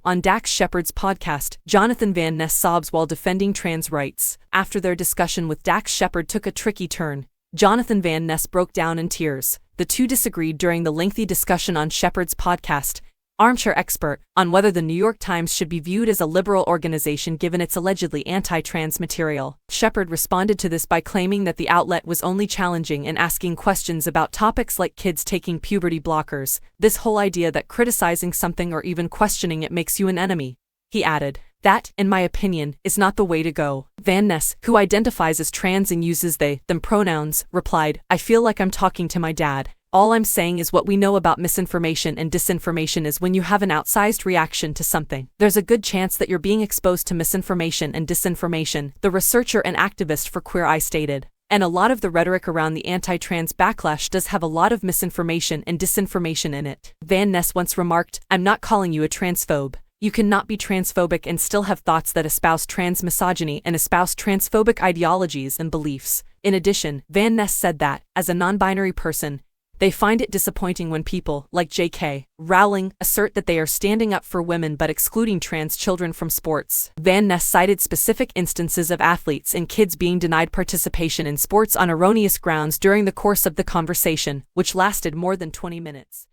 On Dax Shepard's podcast, Jonathan Van Ness sobs while defending trans rights. After their discussion with Dax Shepard took a tricky turn, Jonathan Van Ness broke down in tears. The two disagreed during the lengthy discussion on Shepard's podcast, Armchair Expert, on whether the New York Times should be viewed as a liberal organization given its allegedly anti-trans material. Shepard responded to this by claiming that the outlet was only challenging and asking questions about topics like kids taking puberty blockers, this whole idea that criticizing something or even questioning it makes you an enemy. He added, "That, in my opinion, is not the way to go." Van Ness, who identifies as trans and uses they, them pronouns, replied, "I feel like I'm talking to my dad. All I'm saying is what we know about misinformation and disinformation is when you have an outsized reaction to something, there's a good chance that you're being exposed to misinformation and disinformation," the researcher and activist for Queer Eye stated. And a lot of the rhetoric around the anti-trans backlash does have a lot of misinformation and disinformation in it. Van Ness once remarked, "I'm not calling you a transphobe. You cannot be transphobic and still have thoughts that espouse trans misogyny and espouse transphobic ideologies and beliefs." In addition, Van Ness said that, as a non-binary person, they find it disappointing when people, like J.K. Rowling, assert that they are standing up for women but excluding trans children from sports. Van Ness cited specific instances of athletes and kids being denied participation in sports on erroneous grounds during the course of the conversation, which lasted more than 20 minutes.